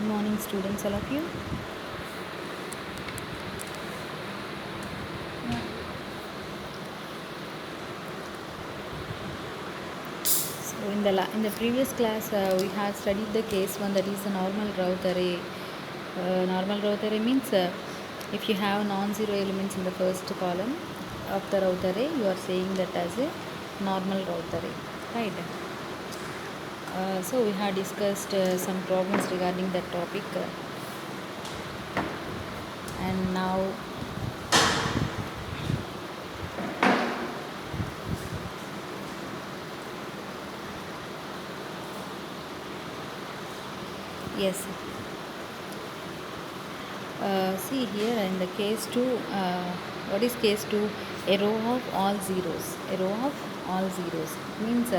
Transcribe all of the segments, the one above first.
morning, students, all of you. So in the previous class, we had studied the case one, that is the normal route array. Normal route array means if you have non-zero elements in the first column of the route array, you are saying that as a normal route array, right? So we had discussed some problems regarding that topic, and now yes. See here in the case 2, what is case 2? A row of all zeros. A row of all zeros means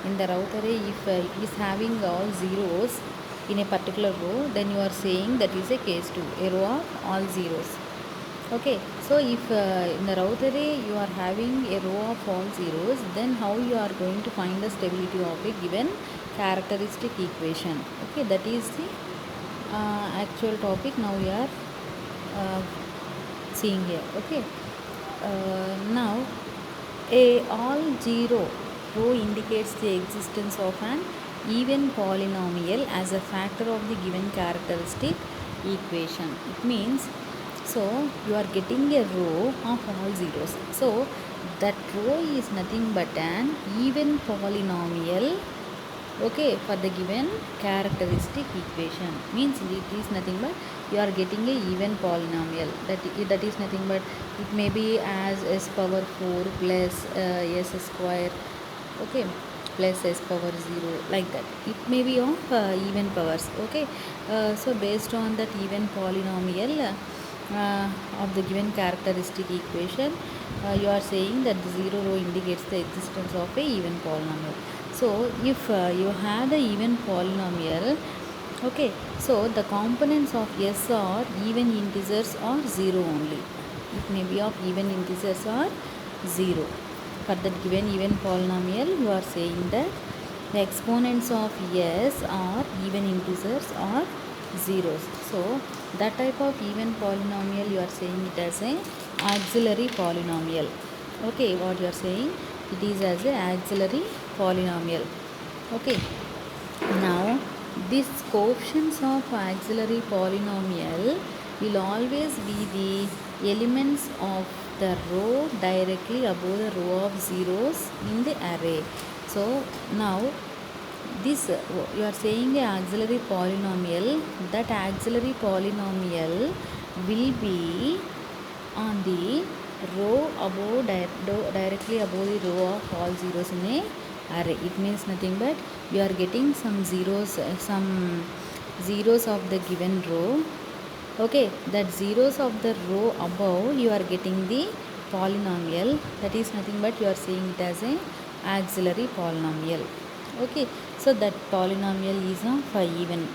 in the route array, if it is having all zeros in a particular row, then you are saying that is a case 2, a row of all zeros. Okay, so if in the route array you are having a row of all zeros, then how you are going to find the stability of a given characteristic equation? Okay, that is the actual topic now we are uh, seeing here. Okay, now a all zero row indicates the existence of an even polynomial as a factor of the given characteristic equation. It means, so you are getting a row of all zeros, so that row is nothing but an even polynomial, okay, for the given characteristic equation. Means it is nothing but you are getting a even polynomial, that is nothing but it may be as s power 4 plus s square, okay, plus s power 0, like that. It may be of even powers, okay. So based on that even polynomial of the given characteristic equation, you are saying that the zero row indicates the existence of a even polynomial. So if you have the even polynomial, okay, so the components of s are even integers or 0 only. It may be of even integers or 0. For that given even polynomial, you are saying that the exponents of s are even integers or zeros. So that type of even polynomial, you are saying it as a auxiliary polynomial. Okay, what you are saying, it is as a auxiliary polynomial. Okay, now these coefficients of auxiliary polynomial will always be the elements of the row directly above the row of zeros in the array. So now this you are saying a auxiliary polynomial, that auxiliary polynomial will be on the row above directly above the row of all zeros in a array. It means nothing but you are getting some zeros of the given row, okay, that zeros of the row above you are getting the polynomial, that is nothing but you are saying it as a auxiliary polynomial. Okay, so that polynomial is of even,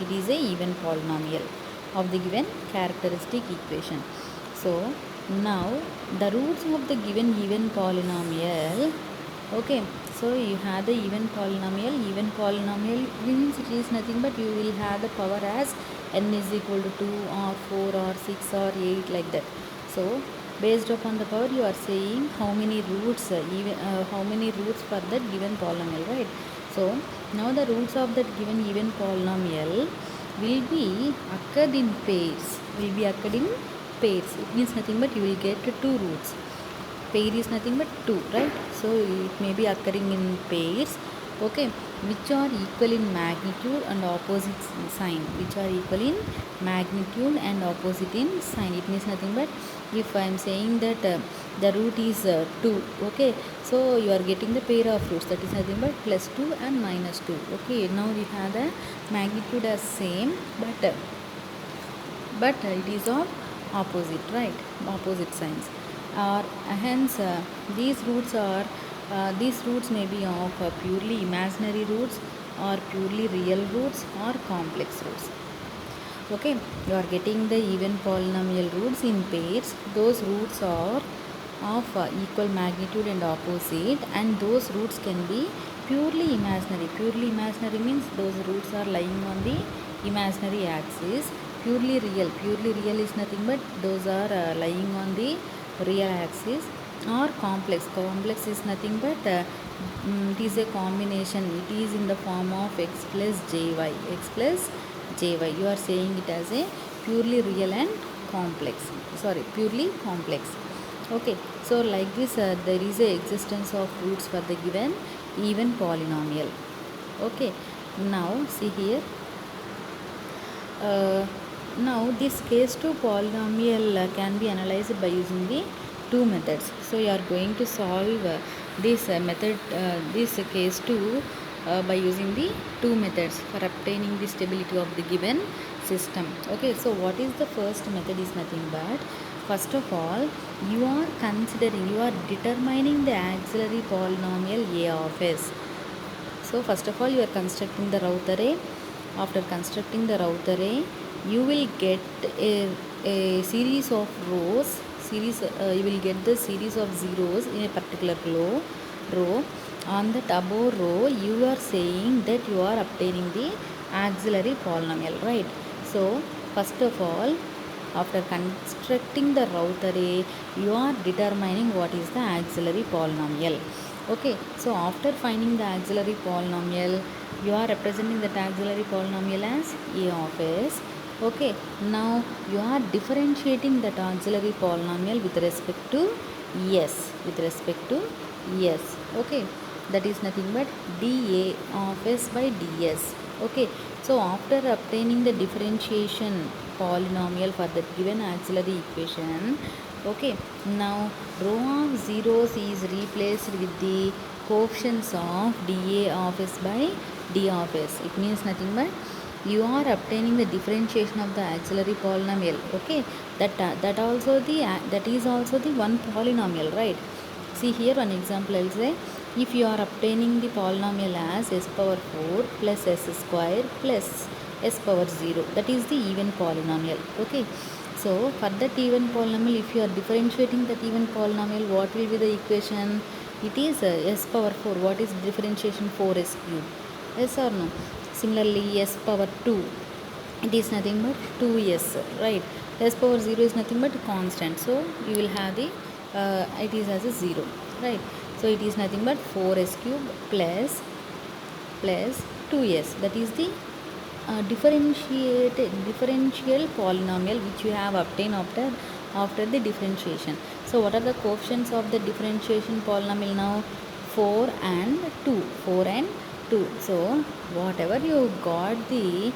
it is a even polynomial of the given characteristic equation. So now the roots of the given even polynomial, okay, so you have the even polynomial means it is nothing but you will have the power as n is equal to 2 or 4 or 6 or 8, like that. So based upon the power you are saying how many roots how many roots for that given polynomial, right? So now the roots of that given even polynomial will be occurred in pairs, it means nothing but you will get two roots. Pair is nothing but 2, right? So it may be occurring in pairs, okay, which are equal in magnitude and opposite sign, which are equal in magnitude and opposite in sign. It means nothing but if I am saying that the root is 2, okay, so you are getting the pair of roots, that is nothing but plus 2 and minus 2. Okay, now we have the magnitude as same, but it is of opposite, right? Opposite signs, or hence these roots may be of purely imaginary roots or purely real roots or complex roots. Okay, you are getting the even polynomial roots in pairs. Those roots are of equal magnitude and opposite, and those roots can be purely imaginary. Purely imaginary means those roots are lying on the imaginary axis. Purely real is nothing but those are lying on the real axis. Or complex is nothing but it is a combination, it is in the form of x plus jy. You are saying it as a purely real and purely complex. Okay, so like this there is a existence of roots for the given even polynomial. Okay, now see here, now this case 2 polynomial can be analyzed by using the two methods. So you are going to solve this this case 2 by using the two methods for obtaining the stability of the given system. Okay, so what is the first method is nothing but, first of all, you are determining the auxiliary polynomial a of s. So first of all, you are constructing the route array. After constructing the route array, you will get a series of rows. You will get the series of zeros in a particular row. On that above row, you are saying that you are obtaining the auxiliary polynomial, right? So first of all, after constructing the route array, you are determining what is the auxiliary polynomial. Okay, so after finding the auxiliary polynomial, you are representing that auxiliary polynomial as a of s. Okay, now you are differentiating that auxiliary polynomial with respect to s. Okay, that is nothing but dA of s by ds. Okay, so after obtaining the differentiation polynomial for the given auxiliary equation, okay, now row of zeros is replaced with the coefficients of dA of s by d of s. It means nothing but you are obtaining the differentiation of the auxiliary polynomial. Okay, that is also the one polynomial, right? See here one example I will say, if you are obtaining the polynomial as s power 4 plus s square plus s power 0, that is the even polynomial. Okay, so for that even polynomial, if you are differentiating that even polynomial, what will be the equation? It is s power 4. What is differentiation? 4s cube. Yes or no? Similarly, s power 2, it is nothing but 2s, right? S power 0 is nothing but constant, so you will have the it is as a 0, right? So it is nothing but 4s cube plus 2s, that is the differential polynomial which you have obtained after the differentiation. So what are the coefficients of the differentiation polynomial now? 4 and 2. So whatever you got the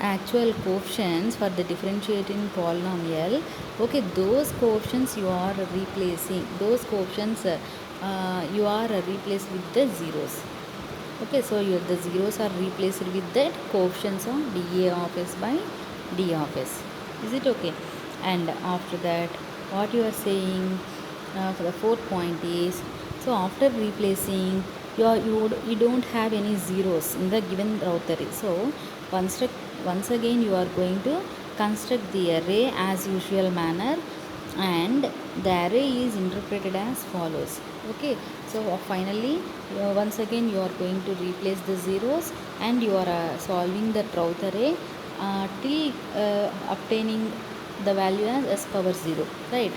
actual coefficients for the differentiating polynomial, okay, those coefficients you are replacing, you are replaced with the zeros. Okay, so the zeros are replaced with the coefficients of dA of s by d of s. Is it okay? And after that, what you are saying for the fourth point is, so after replacing, you don't have any zeros in the given route array. So once again you are going to construct the array as usual manner, and the array is interpreted as follows. Okay, so finally once again you are going to replace the zeros, and you are solving the route array till obtaining the value as s power 0, right?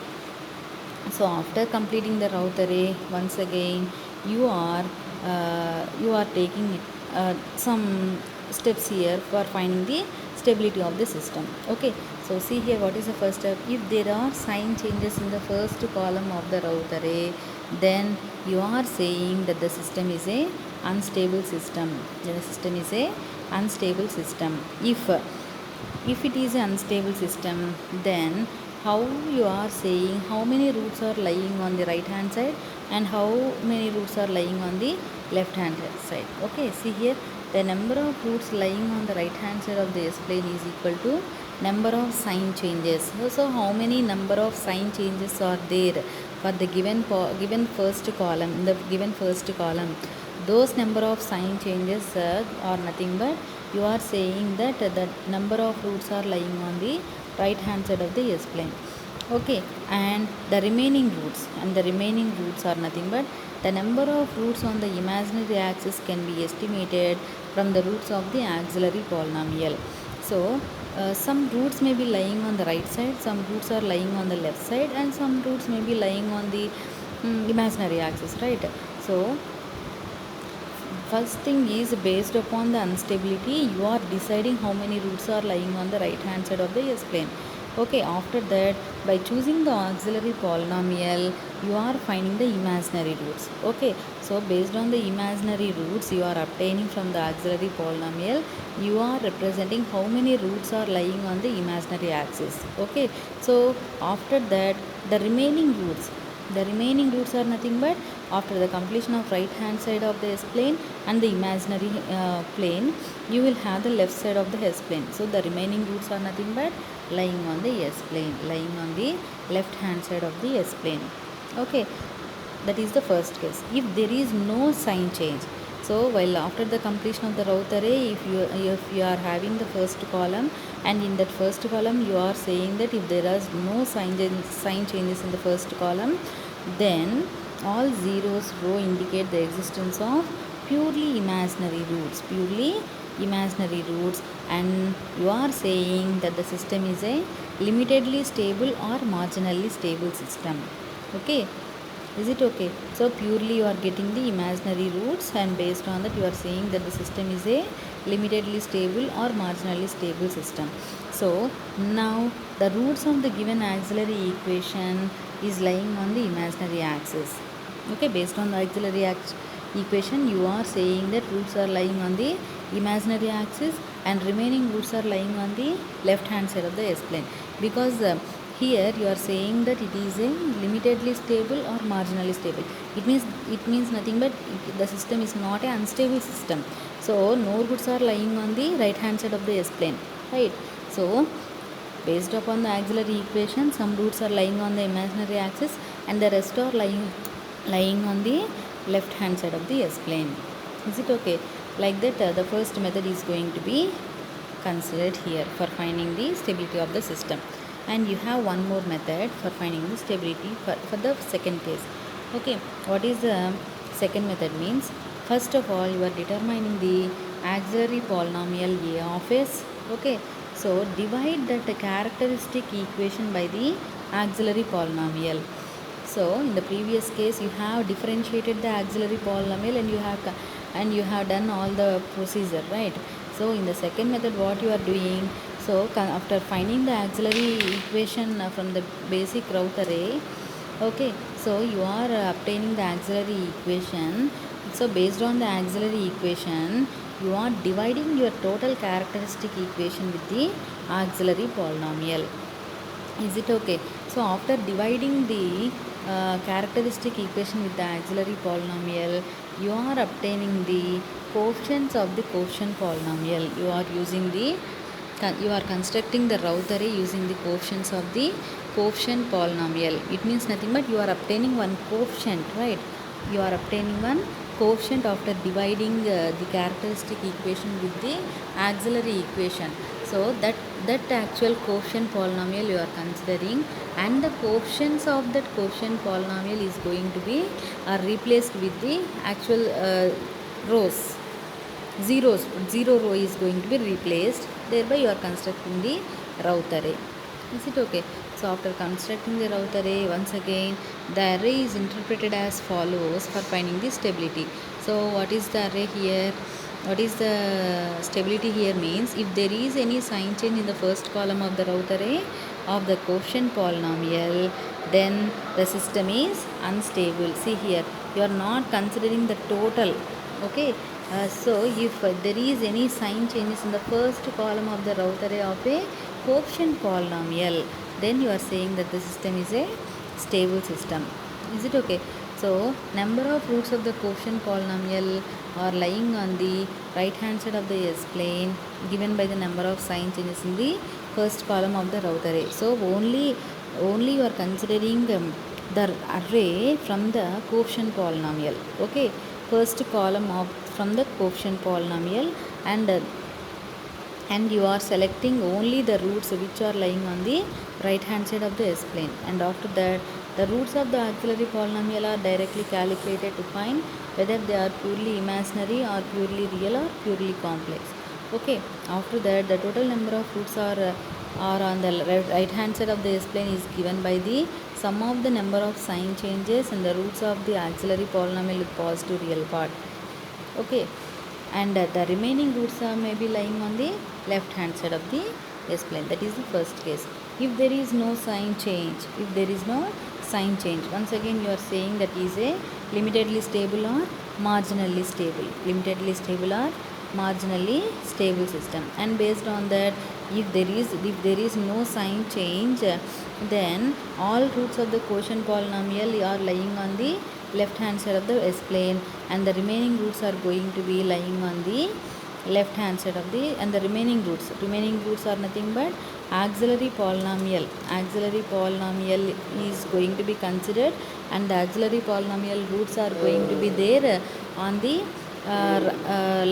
So after completing the route array, once again you are taking some steps here for finding the stability of the system. Okay, so see here, what is the first step? If there are sign changes in the first column of the route array, then you are saying that the system is a unstable system. If it is an unstable system, then how you are saying how many roots are lying on the right hand side and how many roots are lying on the left hand side. Okay, see here, the number of roots lying on the right hand side of the S-plane is equal to number of sign changes. So how many number of sign changes are there for the given first column? In the given first column, those number of sign changes are nothing but you are saying that the number of roots are lying on the right hand side of the S-plane. Okay, and the remaining roots are nothing but the number of roots on the imaginary axis can be estimated from the roots of the auxiliary polynomial. So some roots may be lying on the right side, some roots are lying on the left side, and some roots may be lying on the imaginary axis, right? So first thing is, based upon the instability, you are deciding how many roots are lying on the right hand side of the S plane. Okay, after that, by choosing the auxiliary polynomial, you are finding the imaginary roots. Okay, so based on the imaginary roots you are obtaining from the auxiliary polynomial, you are representing how many roots are lying on the imaginary axis. Okay, so after that, the remaining roots are nothing but after the completion of right hand side of the S plane and the imaginary plane, you will have the left side of the S plane. So the remaining roots are nothing but lying on the S plane, lying on the left hand side of the S plane. Okay, that is the first case. If there is no sign change, so while after the completion of the row array, if you are having the first column, and in that first column you are saying that if there is no sign changes in the first column, then all zeros row indicate the existence of purely imaginary roots, and you are saying that the system is a limitedly stable or marginally stable system. Okay, is it okay? So purely you are getting the imaginary roots, and based on that you are saying that the system is a limitedly stable or marginally stable system. So now the roots of the given auxiliary equation is lying on the imaginary axis. Okay, based on the auxiliary equation, you are saying that roots are lying on the imaginary axis and remaining roots are lying on the left hand side of the S plane, because here you are saying that it is a limitedly stable or marginally stable. It means nothing but the system is not an unstable system. So no roots are lying on the right hand side of the S plane, right? So based upon the auxiliary equation, some roots are lying on the imaginary axis and the rest are lying on the left hand side of the S plane. Is it okay? Like that, the first method is going to be considered here for finding the stability of the system. And you have one more method for finding the stability for the second case. Okay, what is the second method means? First of all, you are determining the auxiliary polynomial a of s. Okay, so divide that characteristic equation by the auxiliary polynomial. So in the previous case you have differentiated the auxiliary polynomial and you have done all the procedure, right? So in the second method what you are doing, so after finding the auxiliary equation from the basic root array, okay, so you are obtaining the auxiliary equation. So based on the auxiliary equation, you are dividing your total characteristic equation with the auxiliary polynomial. Is it okay? So after dividing the characteristic equation with the auxiliary polynomial, you are obtaining the coefficients of the quotient polynomial. You are constructing the row array using the coefficients of the quotient polynomial. It means nothing but you are obtaining one coefficient, right? You are obtaining one coefficient after dividing the characteristic equation with the auxiliary equation. So that actual quotient polynomial you are considering, and the coefficients of that quotient polynomial is going to be replaced with the actual rows. Zero row is going to be replaced, thereby you are constructing the row array. Is it okay? So after constructing the row array, once again the array is interpreted as follows for finding the stability. So what is the array here? What is the stability here means, if there is any sign change in the first column of the row array of the quotient polynomial, then the system is unstable. See here, you are not considering the total. Okay, so if there is any sign changes in the first column of the row array of a quotient polynomial, then you are saying that the system is a stable system. Is it okay? So number of roots of the quotient polynomial are lying on the right hand side of the S plane, given by the number of sign changes in the first column of the row array. So only you are considering the array from the quotient polynomial. Okay, first column of from the quotient polynomial, and you are selecting only the roots which are lying on the right hand side of the S plane, and after that the roots of the auxiliary polynomial are directly calculated to find whether they are purely imaginary or purely real or purely complex. Okay, after that the total number of roots are on the right hand side of the S plane is given by the sum of the number of sign changes in the roots of the auxiliary polynomial with positive real part. Okay, and the remaining roots are maybe lying on the left hand side of the S plane. That is the first case. If there is no sign change, once again you are saying that is a limitedly stable or marginally stable, system, and based on that, if there is no sign change, then all roots of the quotient polynomial are lying on the left hand side of the S plane, and the remaining roots are going to be lying on the left hand side of the, and the remaining roots are nothing but auxiliary polynomial is going to be considered, and the auxiliary polynomial roots are going to be there on the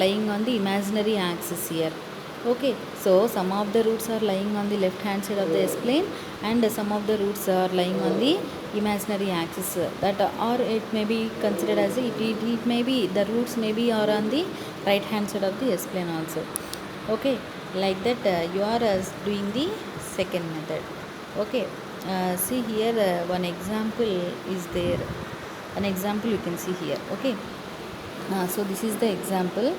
lying on the imaginary axis here. Okay, so some of the roots are lying on the left hand side of the S plane, and some of the roots are lying on the imaginary axis, that or it may be considered as it may be the roots may be are on the right hand side of the S plane also. Okay, like that you are doing the second method. Okay, see here one example is there, an example you can see here. Okay, so this is the example.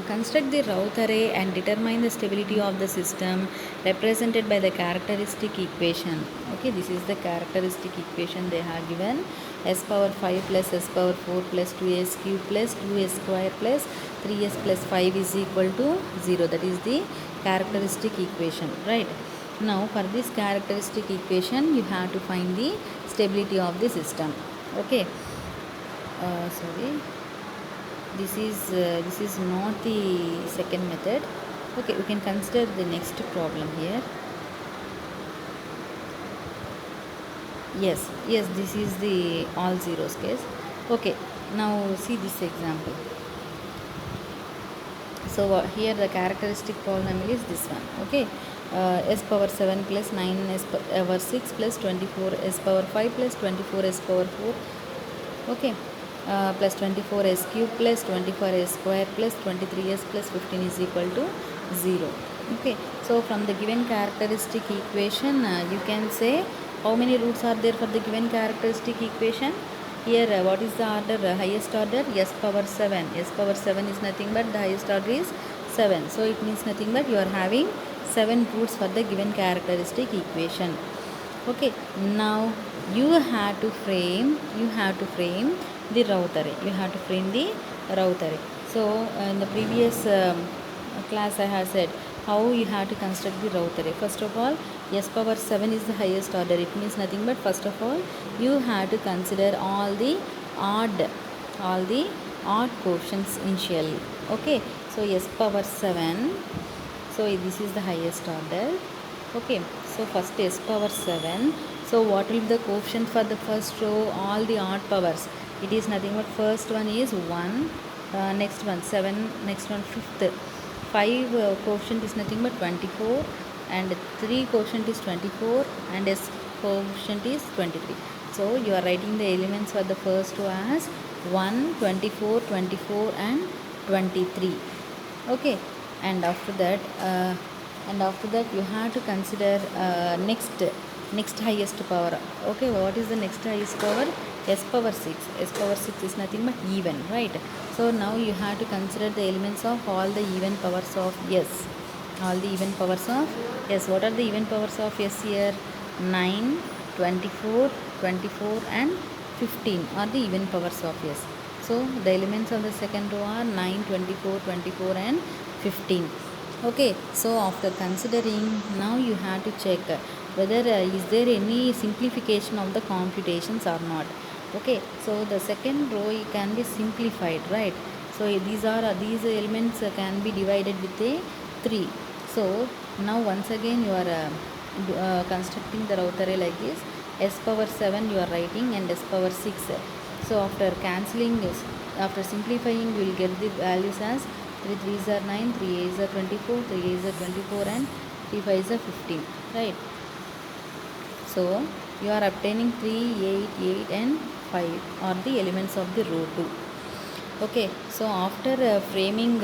Construct the Routh array and determine the stability of the system represented by the characteristic equation. Okay, this is the characteristic equation they have given: s power 5 plus s power 4 plus 2s cube plus 2s square plus 3s plus 5 is equal to 0. That is the characteristic equation, right? Now for this characteristic equation you have to find the stability of the system. Okay, sorry, this is not the second method. Okay, we can consider the next problem here. Yes, this is the all zeros case. Okay, now see this example. So here the characteristic polynomial is this one. Okay, s power 7 plus 9 s power 6 plus 24 s power 5 plus 24 s power 4. Okay, plus 24 s cube plus 24 s square plus 23s plus 15 is equal to 0. Okay, so from the given characteristic equation you can say how many roots are there for the given characteristic equation. Here what is the order? Highest order s power 7. S power 7 is nothing but the highest order is 7. So it means nothing but you are having 7 roots for the given characteristic equation. Okay, now you have to frame the Routh array. So in the previous class I have said how you have to construct the Routh array. First of all, s power 7 is the highest order. It means nothing but first of all you have to consider all the odd quotients initially. Okay, so s power 7, so this is the highest order. Okay, so first s power 7. So what will be the coefficient for the first row? All the odd powers. It is nothing but first one is 1, next one 7, next one 5th. 5 coefficient is nothing but 24, and 3 quotient is 24, and s coefficient is 23. So you are writing the elements for the first row as 1, 24, 24 and 23. Okay, and after that you have to consider next highest power. Okay, what is the next highest power? S power 6. S power 6 is nothing but even, right? So now you have to consider the elements of all the even powers of s. What are the even powers of s here? 9, 24, 24 and 15 are the even powers of s. So the elements of the second row are 9, 24, 24 and 15. Okay, so after considering, now you have to check whether is there any simplification of the computations or not. Okay, so the second row can be simplified, right? So these elements can be divided with a 3. So now once again you are constructing the Routh array like this. S power 7 you are writing, and s power 6. So after cancelling this, after simplifying, we will get the values as 3 3s are 9, 3 8s are 24, 3 8s are 24 and 3 5s are 15, right? So you are obtaining 3, 8, 8 and 5 are the elements of the row 2. Okay, so after framing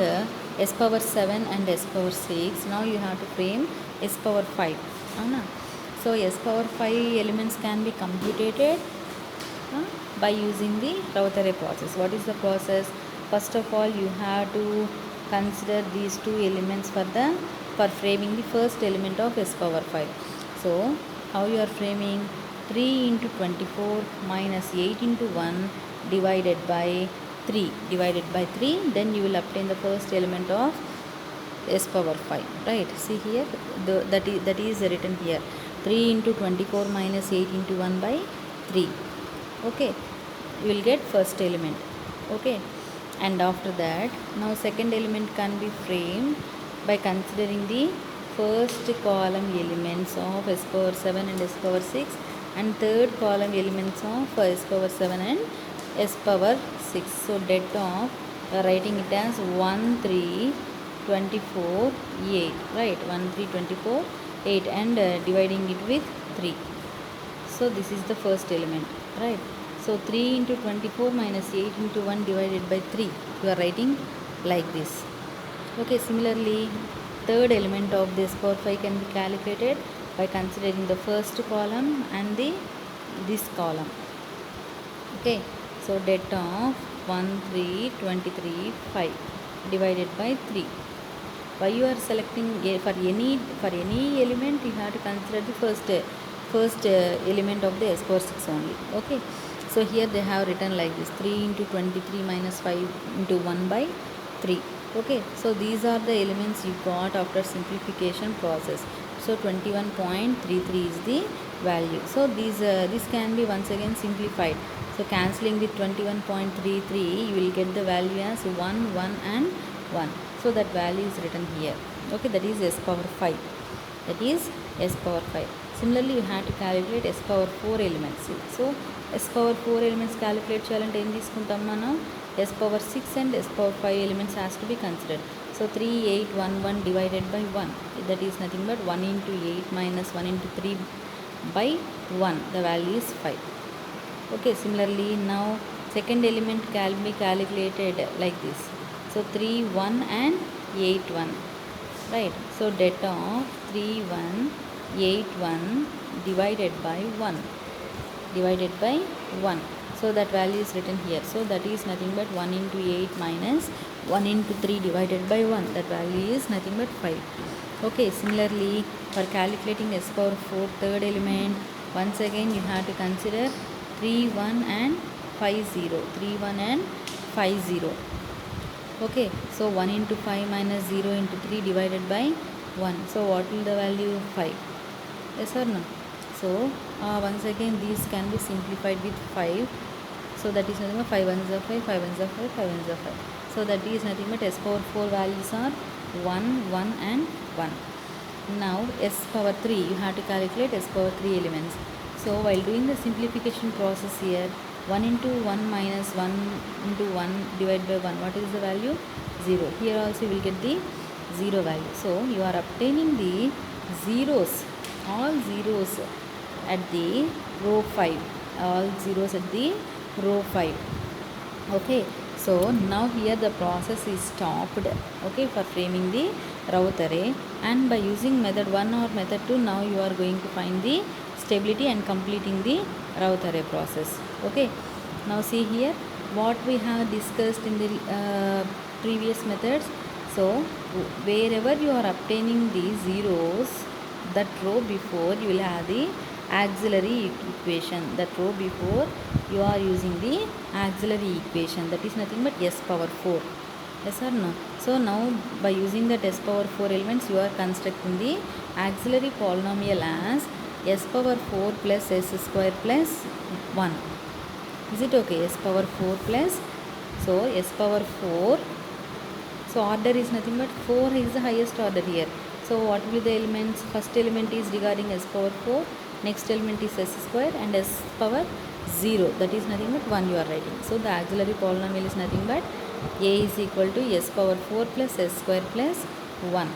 s power 7 and s power 6, now you have to frame s power 5. Avuna? So s power 5 elements can be computed by using the Rout array process. What is the process? First of all, you have to consider these two elements for framing the first element of s power 5. So how you are framing? 3 into 24 minus 8 into 1 divided by 3, then you will obtain the first element of s power 5, right? See here, that is written here, 3 into 24 minus 8 into 1 by 3. Okay, you will get first element. Okay, and after that, now second element can be framed by considering the first column elements of s power 7 and s power 6, and third column elements of s power 7 and s power 6. So det of writing it as 1 3 24 8, right? 1 3 24 8, and dividing it with 3. So this is the first element, right? So 3 into 24 minus 8 into 1 divided by 3, you are writing like this. Okay, similarly, third element of this power 5 can be calculated by considering the first column and this column. Okay, so det of 1 3 23 5 divided by 3. Why you are selecting for any element, you have to consider the first element of the s power 6 only. Okay, so here they have written like this, 3 into 23 minus 5 into 1 by 3. Okay, so these are the elements you got after simplification process. So 21.33 is the value. So this can be once again simplified. So cancelling with 21.33, you will get the value as 1 1 and 1. So that value is written here. Okay, that is s power 5. That is s power 5. Similarly, you have to calculate s power 4 elements. So s power 4 elements calculate చేయాలంటే ఏం తీసుకుంటాం మనం? s power 6 and s power 5 elements has to be considered. So 3 8 1 1 divided by 1, that is nothing but 1 into 8 minus 1 into 3 by 1, the value is 5. Okay, similarly, now second element can be calculated like this. So 3 1 and 8 1, right? So det of 3 1 8 1 divided by 1. So that value is written here. So that is nothing but 1 into 8 minus 1 into 3 divided by 1, that value is nothing but 5. Okay, similarly, for calculating s power 4 third element, once again you have to consider 3 1 and 5 0, 3 1 and 5 0. Okay, so 1 into 5 minus 0 into 3 divided by 1. So what will the value? 5. Yes or no? So once again these can be simplified with 5. So that is nothing but 5 1s are 5, 5 1s are 5, 5 1s are 5. So that is nothing but s power 4 values are 1 1 and 1. Now s power 3, you have to calculate s power 3 elements. So while doing the simplification process here, 1 into 1 minus 1 into 1 divided by 1, what is the value? 0. Here also you will get the 0 value. So you are obtaining the zeros, all zeros at the row 5, all zeros at the row 5. Okay, so now here the process is stopped, okay, for framing the Rout array, and by using method 1 or method 2, now you are going to find the stability and completing the Rout array process. Okay, now see here what we have discussed in the previous methods. So wherever you are obtaining the zeros, that row before you will have the auxiliary equation. That row before you are using the auxiliary equation, that is nothing but s power 4. Yes or no? So now by using that s power 4 elements, you are constructing the auxiliary polynomial as s power 4 plus s square plus 1. Is it okay? S power 4 plus, so s power 4, so order is nothing but 4 is the highest order here. So what will be the elements? First element is regarding s power 4, next element is s square, and s power 0, that is nothing but 1 you are writing. So the auxiliary polynomial is nothing but a is equal to s power 4 plus s square plus 1.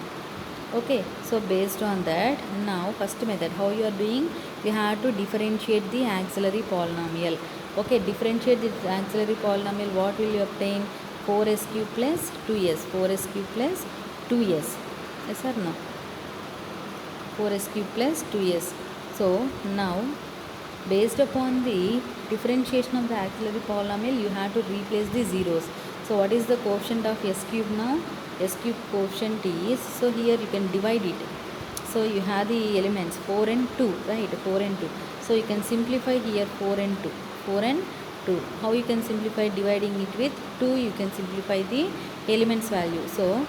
Okay, so based on that, now first method, how you are doing? you have to differentiate the auxiliary polynomial. Okay, differentiate the auxiliary polynomial. What will you obtain? 4s cube plus 2s. 4s cube plus 2s. Yes or no? 4s cube plus 2s. So now, based upon the differentiation of the auxiliary polynomial, you have to replace the zeros. So what is the quotient of s cube now? S cube quotient is, so here you can divide it. So you have the elements 4 and 2, right? 4 and 2. So you can simplify here 4 and 2. 4 and 2. How you can simplify? Dividing it with 2, you can simplify the elements value. So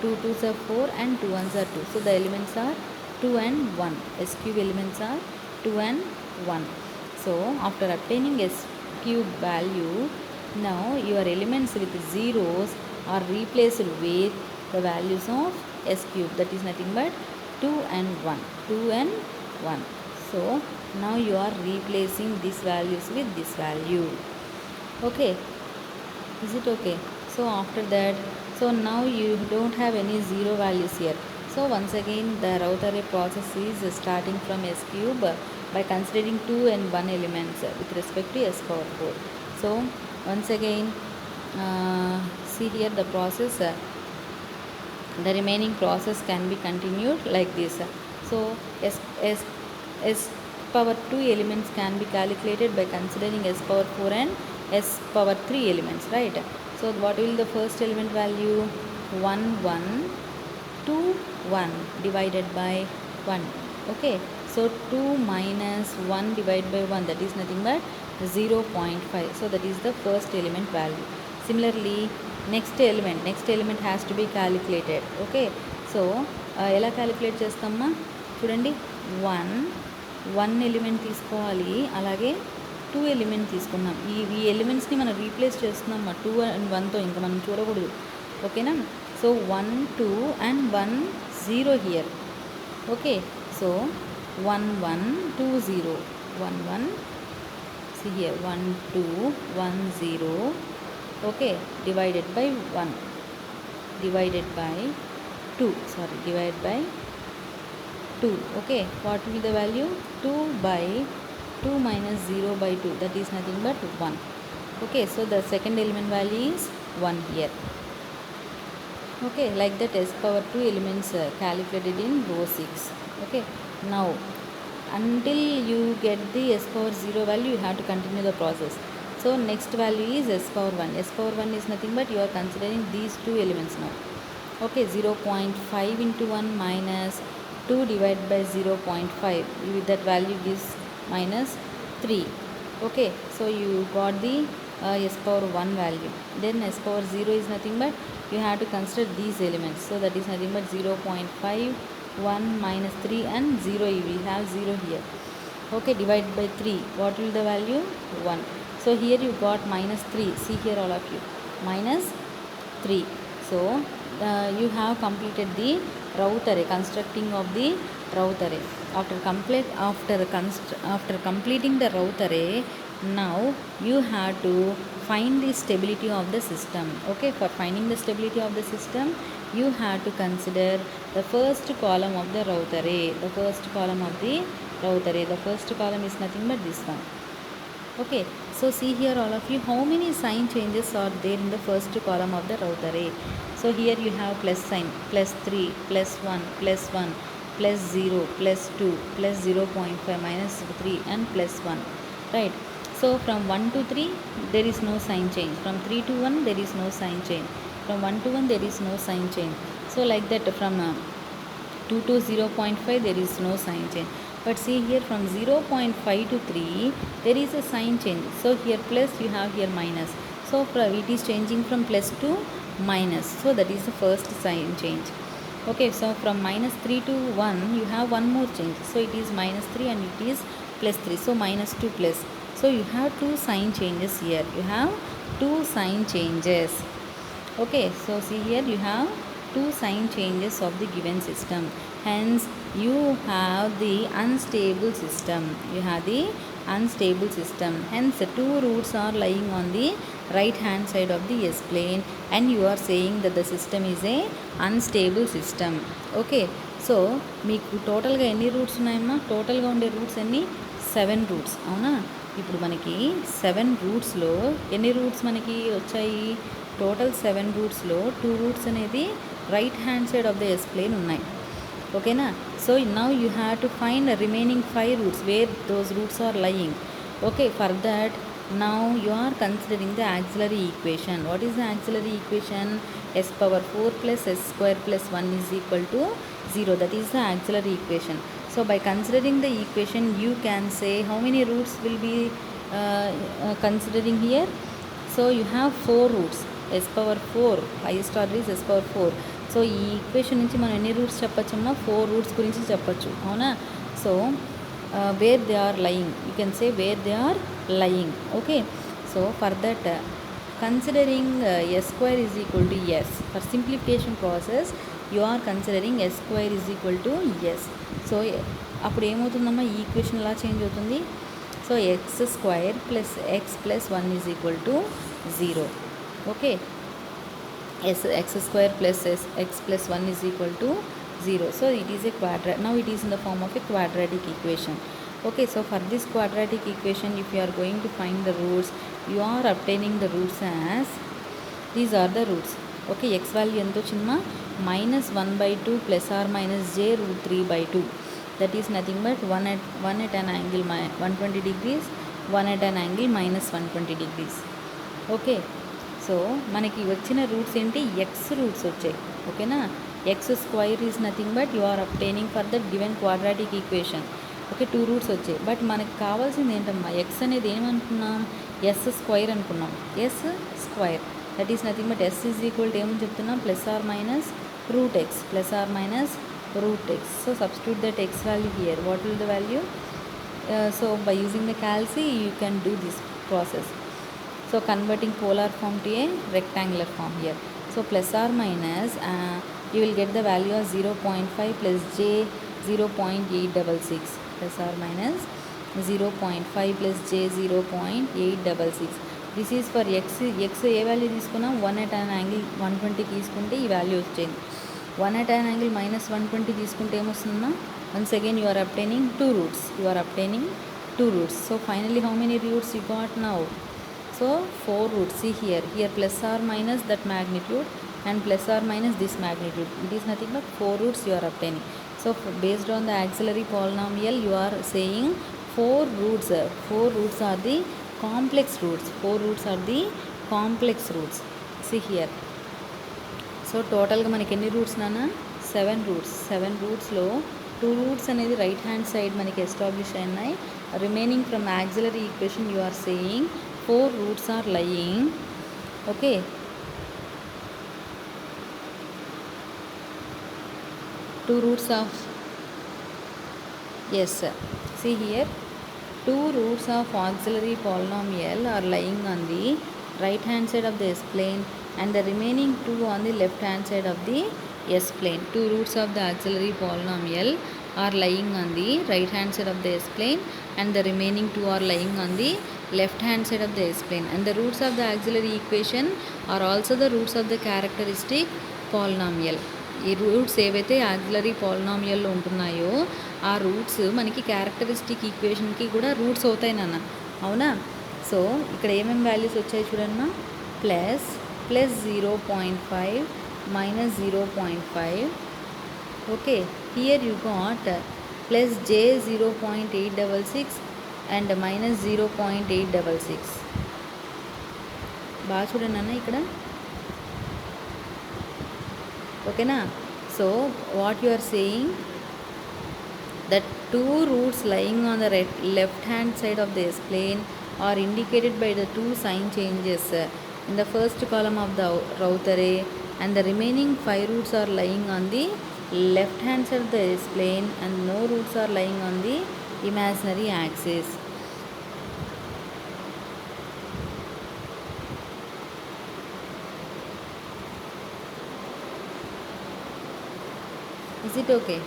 2 2s are 4 and 2 1s are 2. So the elements are 2 and 1. S cube elements are 2 and 1. So after obtaining S cube value, now your elements with zeros are replaced with the values of S cube, that is nothing but 2 and 1. 2 and 1. So now you are replacing these values with this value. Okay, is it okay? So after that, so now you don't have any zero values here. So once again the route array process is starting from S cube by considering 2 and 1 elements with respect to S power 4. So once again see here the process, the remaining process can be continued like this. So S power 2 elements can be calculated by considering S power 4 and S power 3 elements, right? So what will the first element value? 1 1 2 1 divided by 1. Okay, so 2 minus 1 divided by 1, that is nothing but 0.5. So that is the first element value. Similarly, next element has to be calculated. Okay, so ఎలా calculate చేస్తామా చూడండి, 1 element తీసుకోవాలి, అలాగే 2 element తీసుకున్నాం. ఈ ఎలిమెంట్స్ని మనం replace చేస్తున్నాం 2 and 1తో, ఇంకా మనం చూడకూడదు. ఓకేనా? So 1 2 and 1 0 here. Okay, so 1 1 2 0 1 1, see here 1 2 1 0. Okay, divided by 1, divided by 2, sorry, divided by 2. Okay, what will be the value? 2 by 2 minus 0 by 2, that is nothing but 1. Okay, so the second element value is 1 here. Okay, like that S power 2 elements calculated in row 6. Okay, now until you get the S power 0 value, you have to continue the process. So next value is S power 1. S power 1 is nothing but you are considering these 2 elements now. Okay, 0.5 into 1 minus 2 divided by 0.5, that value gives minus 3. Okay, so you got the S power 1 value. Then S power 0 is nothing but you have to consider these elements. So that is nothing but 0.5, 1 minus 3 and 0, you will have 0 here. Okay, divided by 3, what will the value? 1. So here you got minus 3, see here all of you, minus 3. So you have completed the route array, constructing of the route array. After completing the route array, now you have to find the stability of the system. Okay, for finding the stability of the system, you have to consider the first column of the route array. The first column of the route array, the first column is nothing but this one. Okay, so see here all of you, how many sign changes are there in the first column of the route array? So here you have plus sign, plus 3, plus 1, plus 1, plus 0, plus 2, plus 0.5, minus 3 and plus 1, right? So from 1 to 3 there is no sign change, from 3 to 1 there is no sign change, from 1 to 1 there is no sign change. So like that from 2 to 0.5 there is no sign change. But see here from 0.5 to 3 there is a sign change. So here plus, you have here minus. So it is changing from plus to minus. So that is the first sign change. Okay, so from minus 3 to 1 you have one more change. So it is minus 3 and it is plus 3. So minus 2 plus. So you have two sign changes here. You have two sign changes. Okay, so see here you have two sign changes of the given system. Hence you have the unstable system. You have the unstable system. Hence the two roots are lying on the right hand side of the S plane, and you are saying that the system is a unstable system. Okay, so మీకు టోటల్గా ఎన్ని roots ఉన్నాయమ్మా? టోటల్గా ఉండే roots ఎన్ని? 7 roots, అవునా? ఇప్పుడు మనకి 7 రూట్స్లో ఎన్ని రూట్స్ మనకి వచ్చాయి? టోటల్ 7 రూట్స్లో 2 రూట్స్ అనేది right hand side of the S plane ఉన్నాయి, ఓకేనా? So now you have to find remaining 5 roots where those roots are lying. Okay, for that now you are considering the auxiliary equation. What is the auxiliary equation? S power 4 plus s square plus 1 is equal to 0. That is the auxiliary equation. So by considering the equation, you can say how many roots will be considering here. So you have 4 roots. S power 4, highest order is s power 4. So ఈ equation నుంచి మనం ఎన్ని roots చెప్పచ్చమ్మా? 4 roots గురించి చెప్పచ్చు, అవునా? So where they are lying, you can say where they are lying. Okay, so for that considering s square is equal to s, for simplification process you are considering s square is equal to s. So అప్పుడు ఏమవుతుందమ్మా? ఈ equation ఎలా change అవుతుంది? So x square plus x plus 1 is equal to 0. Okay, x square plus x plus 1 is equal to 0. So it is a quadratic. Now it is in the form of a quadratic equation. Okay, so for this quadratic equation, if you are going to find the roots, you are obtaining the roots as these are the roots. Okay, x value ento chinma minus 1 by 2 plus or minus j root 3 by 2. That is nothing but 1 at an angle 120 degrees, 1 at an angle minus 120 degrees. Okay, so మనకి వచ్చిన roots ఏంటి? X roots వచ్చాయి, ఓకేనా? X square is nothing but you are obtaining for the given quadratic equation. Okay, 2 roots వచ్చాయి. But మనకు కావాల్సింది ఏంటమ్మా? X అనేది ఏమనుకున్నాం? ఎస్ స్క్వైర్ అనుకున్నాం. S square that is nothing but s is equal to ఏమని చెప్తున్నాం? Plus or minus root x, plus or minus root x. So substitute that x value here. What will the value? So by using the calci you can do this process. So converting polar form to a rectangular form here. So plus or minus you will get the value of 0.5 plus j 0.866, plus or minus 0.5 plus j 0.866. This is for x. X A value తీసుకున్నాం? 1 at an angle 120 తీసుకుంటే ఈ value వచ్చింది. 1 at an angle minus 120 తీసుకుంటే ఏమొస్తుందమ్మా? Once again you are obtaining 2 roots. You are obtaining 2 roots. So finally how many roots you got now? So 4 roots. See here plus or minus that magnitude and plus or minus this magnitude. It is nothing but 4 roots you are obtaining. So based on the auxiliary polynomial you are saying 4 roots. 4 roots are the complex roots. 4 roots are the complex roots. See here. So total గా మనకి ఎన్ని roots నాన్న? 7 roots. 7 రూట్స్లో 2 roots అనేది right hand side మనకి establish అయినాయి. Remaining from auxiliary equation you are saying 4 roots are lying. Okay, two roots of, yes, see here 2 roots of auxiliary polynomial are lying on the right hand side of the s plane and the remaining 2 on the left hand side of the s plane. 2 roots of the auxiliary polynomial are lying on the right hand side of the s plane and the remaining 2 are lying on the left hand side of the s plane, and the roots of the auxiliary equation are also the roots of the characteristic polynomial. ఈ roots ఏవైతే auxiliary పాలినామియల్లో ఉంటున్నాయో ఆ roots మనకి characteristic ఈక్వేషన్కి కూడా roots అవుతాయి నాన్న, అవునా? So ఇక్కడ ఏమేమి వాల్యూస్ వచ్చాయి చూడమ్మా? Plus 0.5 minus 0.5. Okay, here you got plus j 0.866 and minus 0.866. బాగా చూడండి అన్న ఇక్కడ, ఓకేనా? So what you are saying that 2 roots lying on the left hand side of the s plane are indicated by the 2 sign changes in the first column of the root array, and the remaining 5 roots are lying on the left hand side of the s plane and no roots are lying on the imaginary axis. Is it okay?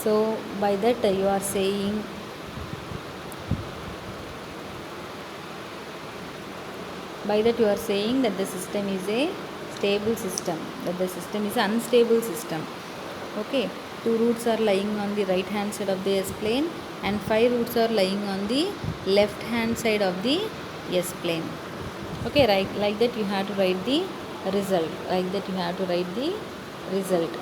So by that you are saying that the system is a stable system, that the system is an unstable system. Okay, 2 roots are lying on the right hand side of the S plane and 5 roots are lying on the left hand side of the S plane. Okay, right, like that you have to write the result.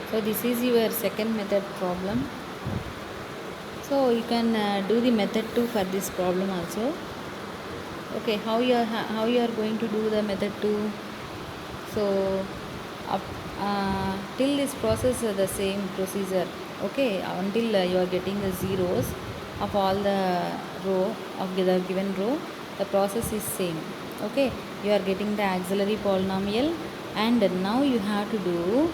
So this is your second method problem. So you can do the method 2 for this problem also. Okay, how you are going to do the method 2? So up, till this process the same procedure. Okay, until you are getting the zeros of all the row of the given row, the process is same. Okay, you are getting the auxiliary polynomial, and now you have to do,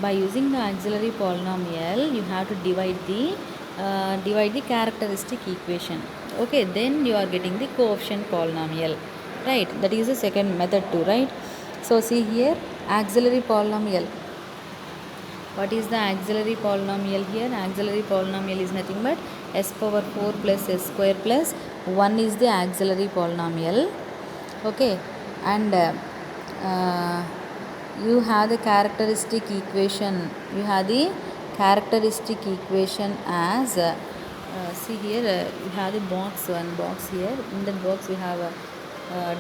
by using the auxiliary polynomial, you have to divide the characteristic equation. Okay, then you are getting the coefficient polynomial, right? That is the second method too, right? So see here, auxiliary polynomial. What is the auxiliary polynomial here? Auxiliary polynomial is nothing but s power 4 plus s square plus 1 is the auxiliary polynomial. Okay, and you have the characteristic equation. As see here, you have the one box here. In that box we have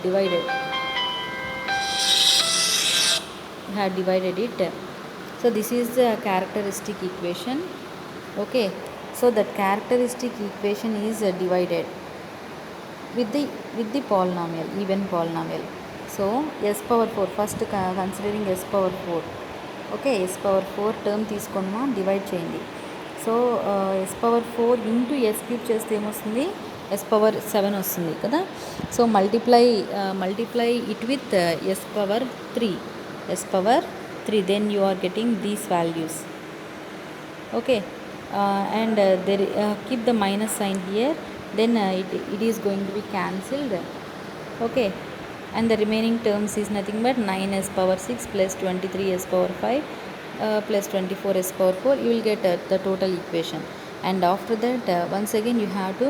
divided. It. So this is the characteristic equation. Okay, so that characteristic equation is divided with the polynomial, even polynomial. So s power 4, first considering s power 4. Okay, s power 4 term తీసుకొనమా divide చేయండి. So s power 4 into s cube చేస్తే ఏమొస్తుంది, s power 7 వస్తుంది కదా. So multiply it with s power 3, then you are getting these values. Okay, and keep the minus sign here, then it is going to be cancelled. Okay, and the remaining terms is nothing but 9s power 6 plus 23s power 5 plus 24s power 4. You will get the total equation, and after that once again you have to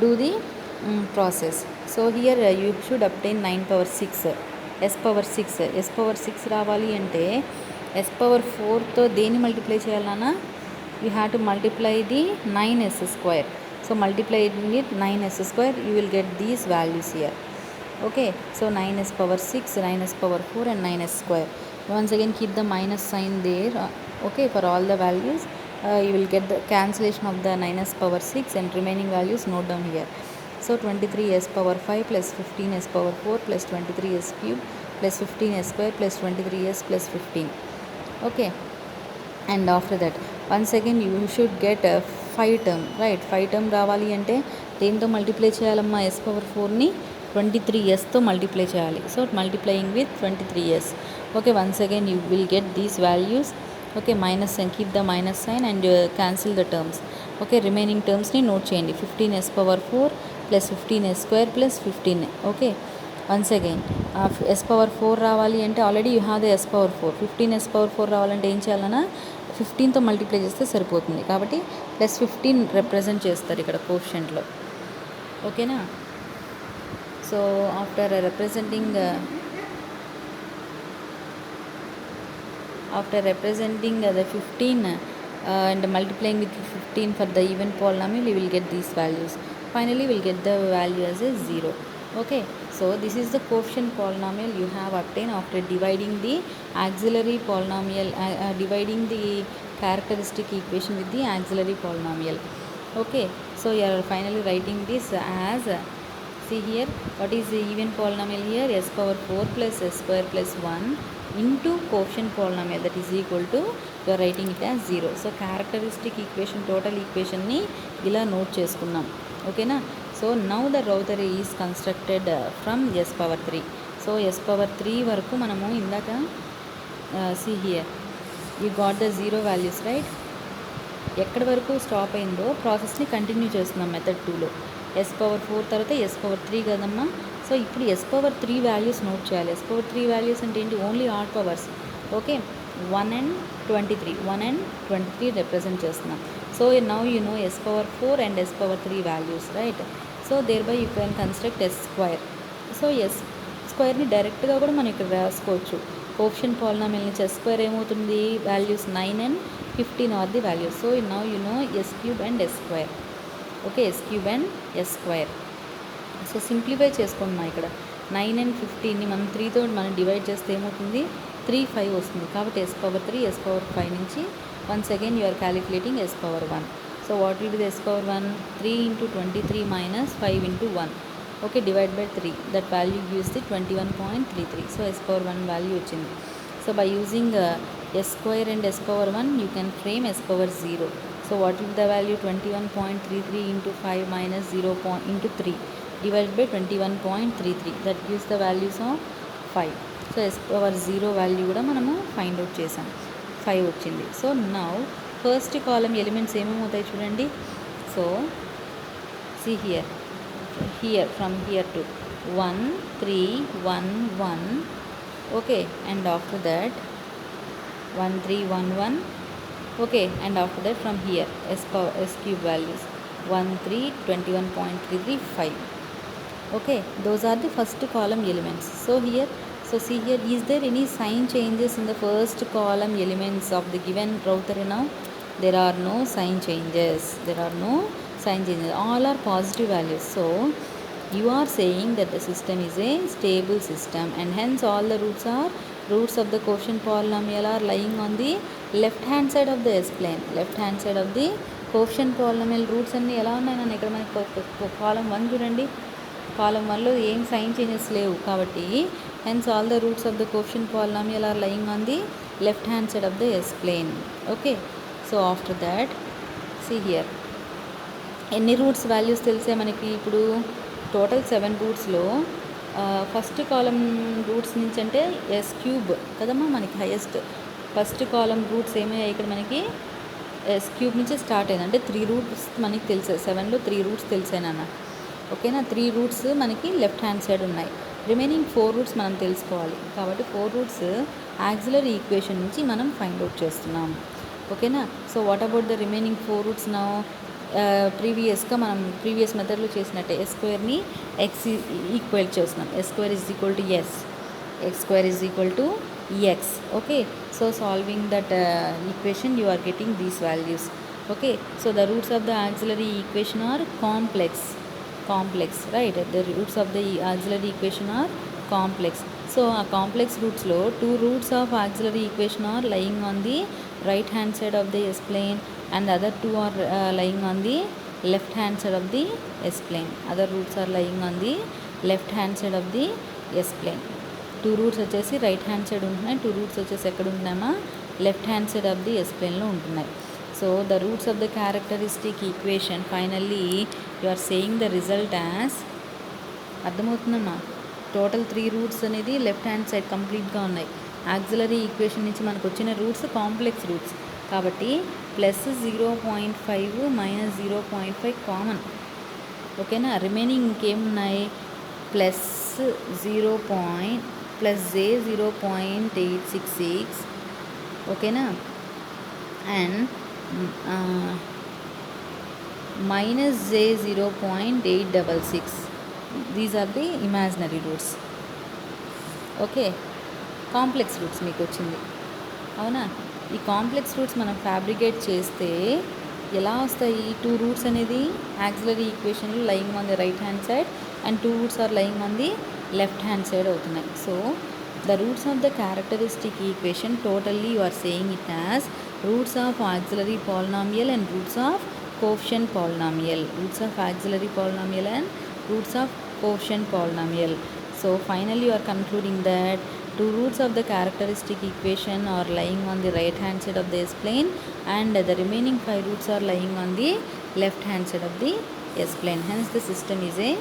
do the process. So here you should obtain 9 power 6, s power 6 రావాలి అంటే s power 4తో దేన్ని multiply చేయాలన్నా, you have to multiply the 9s square. So multiply it with 9s square, you will get these values here. Okay, so 9s power 6, 9s power 4 and 9s square. Once again keep the minus sign there. Okay, for all the values you will get the cancellation of the 9s power 6 and remaining values note down here. So 23s power 5 plus 15s power 4 plus 23s cube plus 15s square plus 23s plus 15. Okay, and after that once again you should get a 5 term, right? 5 term రావాలి అంటే దేంతో multiply చేయాలమ్మా, s power 4ని 23sతో multiply చేయాలి. So multiplying with 23s. Okay, once again you will get these values. Okay, minus sign, keep the minus sign and cancel the terms. Okay, remaining టర్మ్స్ని note చేయండి. 15s power 4 plus 15s square plus 15. Okay, once again s power 4 రావాలి అంటే already you have the s power 4. 15s power 4 రావాలంటే ఏం చేయాలన్నా 15తో multiply చేస్తే సరిపోతుంది. కాబట్టి ప్లస్ 15 రిప్రజెంట్ చేస్తారు ఇక్కడ కోఎఫిషియంట్లో. ఓకేనా? So after representing the 15 and multiplying with 15 for the even polynomial, you will get these values. Finally we will get the value as a 0. Okay, so this is the coefficient polynomial you have obtained after dividing the auxiliary polynomial, dividing the characteristic equation with the auxiliary polynomial. Okay, so you are finally writing this as, see here, what is the even polynomial here? S power 4 plus s square plus 1 into coefficient polynomial, that is equal to, you are writing it as 0. So characteristic equation, total equation ni ila note చేసుకున్నాం. ఓకేనా. So now the Routh array is constructed from S power 3. So yes power 3 వరకు మనము ఇందాక see here you got the zero values right. ఎక్కడి వరకు stop అయిందో ప్రాసెస్ని continue చేస్తున్నాం మెథడ్ 2లో. ఎస్ పవర్ 4 తర్వాత ఎస్ పవర్ 3 కదమ్మా. సో ఇప్పుడు ఎస్ పవర్ 3 వాల్యూస్ నోట్ చేయాలి. ఎస్ పవర్ 3 వాల్యూస్ అంటే ఏంటి? Only odd powers. Okay, 1 and 23, 1 and 23 represent చేస్తున్నాం. So now you know s power 4 and s power 3 values right. So thereby you can construct s square. So s స్క్వైర్ని డైరెక్ట్గా కూడా మనం ఇక్కడ రాసుకోవచ్చు. Coefficient polynomial నుంచి ఎస్ స్క్వైర్ ఏమవుతుంది? Values 9 and 15 are the values. So now you know S cube and S square. Okay, S cube and S square. So simplify చేసుకుంటున్నాం ఇక్కడ. 9 and 15ని మనం 3తో మనం డివైడ్ చేస్తే ఏమవుతుంది? 3, 5 వస్తుంది. కాబట్టి ఎస్ పవర్ 3, ఎస్ పవర్ 5 నుంచి once again you are calculating s power 1. So what will be the s power 1? 3 into 23 minus 5 into 1. Okay, divide by 3. That value gives the 21.33. So yes power 1 value వచ్చింది. So by using s square and s power 1 you can frame s power 0. So what will the value? 21.33 into 5 minus 0 into 3 divided by 21.33. that gives the values of 5. So yes power 0 value కూడా మనము find out చేసాం. 5 వచ్చింది. So now first column elements ఏమేమవుతాయి చూడండి. So see here from here to 1 3 1 1. okay, and after that 1 3 1 1. okay, and after that from here s cube values 1 3 21.33 5. okay, those are the first column elements. So see here, is there any sign changes in the first column elements of the given route array now? There are no sign changes. All are positive values. So you are saying that the system is a stable system, and hence all the roots of the quotient polynomial are lying on the left hand side of the S plane. Left hand side of the quotient polynomial roots అన్ని ఎలా ఉన్నాయి నన్ను ఇక్కడ మనకి కాలం 1 చూడండి. కాలం 1లో ఏం sign changes లేవు కాబట్టి hence all the roots of the quotient polynomial are lying on the left hand side of the S plane. okay, so after that see here ఎన్ని రూట్స్ వాల్యూస్ తెలిసే మనకి ఇప్పుడు టోటల్ 7 రూట్స్లో ఫస్ట్ కాలం roots నుంచి అంటే yes cube కదమ్మా మనకి highest. First కాలం roots ఏమయ్యాయి ఇక్కడ మనకి? ఎస్ క్యూబ్ నుంచి స్టార్ట్ అయింది. అంటే 3 రూట్స్ మనకి తెలిసాయి. 7లో 3 రూట్స్ తెలిసానన్న. ఓకేనా, 3 రూట్స్ మనకి లెఫ్ట్ హ్యాండ్ సైడ్ ఉన్నాయి. రిమైనింగ్ 4 రూట్స్ మనం తెలుసుకోవాలి. కాబట్టి 4 రూట్స్ యాక్సిలరీ ఈక్వేషన్ నుంచి మనం ఫైండ్ అవుట్ చేస్తున్నాం. ఓకేనా. So what about the remaining 4 roots now? ప్రీవియస్గా మనం ప్రీవియస్ మెథడ్లో చేసినట్టే ఎస్ స్క్వేర్ని ఎక్స్ ఈక్వల్ చేస్తున్నాం. S square is equal to S, X square is equal to X. Okay, so solving that equation you are getting these values. Okay, so the roots of the auxiliary equation are complex right. The roots of the auxiliary equation are complex. So ఆ complex రూట్స్లో 2 roots of auxiliary equation are lying on the right hand side of the S plane, and the other 2 are lying on the left hand side of the S plane. Other roots are lying on the left hand side of the S plane. 2 roots వచ్చేసి right hand side ఉంటున్నాయి, 2 roots వచ్చేసి ఎక్కడ ఉంటున్నామా? Left hand side of the s ప్లేన్లో ఉంటున్నాయి. So the roots of the characteristic equation finally you are saying the result as, అర్థమవుతుందమ్మా? Total 3 roots అనేది left hand side కంప్లీట్గా ఉన్నాయి. ఆక్సిలరీ ఈక్వేషన్ నుంచి మనకు వచ్చిన రూట్స్ కాంప్లెక్స్ రూట్స్ కాబట్టి +0.5 -0.5 కామన్. ఓకేనా, రిమైనింగ్ ఇంకేమున్నాయి? +j0.866. ఓకేనా, and -j0.866. These are the imaginary roots. Okay, complex roots మీకు వచ్చింది, అవునా? ఈ కాంప్లెక్స్ రూట్స్ మనం ఫ్యాబ్రికేట్ చేస్తే ఎలా వస్తాయి? 2 రూట్స్ అనేది యాక్సిలరీ ఈక్వేషన్లో lying on the right hand side and 2 roots are lying on the left hand side అవుతున్నాయి. So the roots of the characteristic equation totally you are saying it as roots of auxiliary polynomial and roots of coefficient polynomial. roots of auxiliary polynomial and roots of quotient polynomial. So finally you are concluding that 2 roots of the characteristic equation are lying on the right hand side of the S plane, and the remaining 5 roots are lying on the left hand side of the S plane. Hence the system is a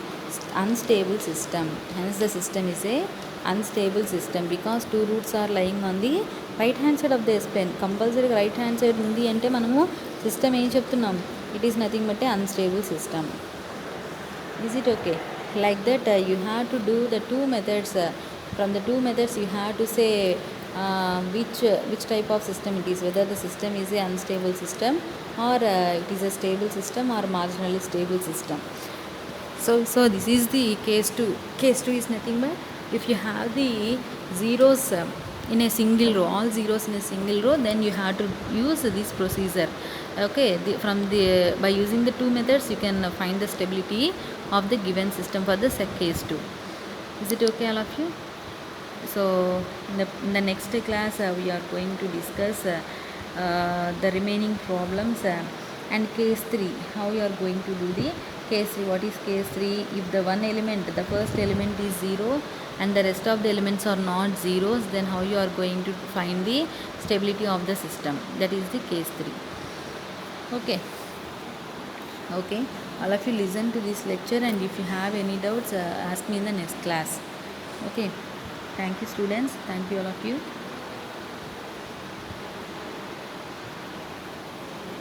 unstable system. Hence the system is a unstable system because two roots are lying on the right hand side of the S plane. Compulsory right hand side ఉంది అంటే మనము system ఏం చెప్తున్నాం, it is nothing but A unstable system. Is it okay? Like that you have to do the two methods. From the two methods you have to say which type of system it is, whether the system is a unstable system or it is a stable system or marginally stable system. So this is the case 2. Case 2 is nothing but if you have the zeros in a single row, all zeros in a single row, then you have to use this procedure. Okay, by using the two methods you can find the stability of the given system for the case 2. Is it okay, all of you? So in the next class we are going to discuss the remaining problems and case 3, how you are going to do the case 3. What is case 3? If the one element, the first element is 0 and the rest of the elements are not zeros, then how you are going to find the stability of the system. That is the case 3. Okay, all of you listen to this lecture, and if you have any doubts ask me in the next class. Okay, thank you students, thank you all of you.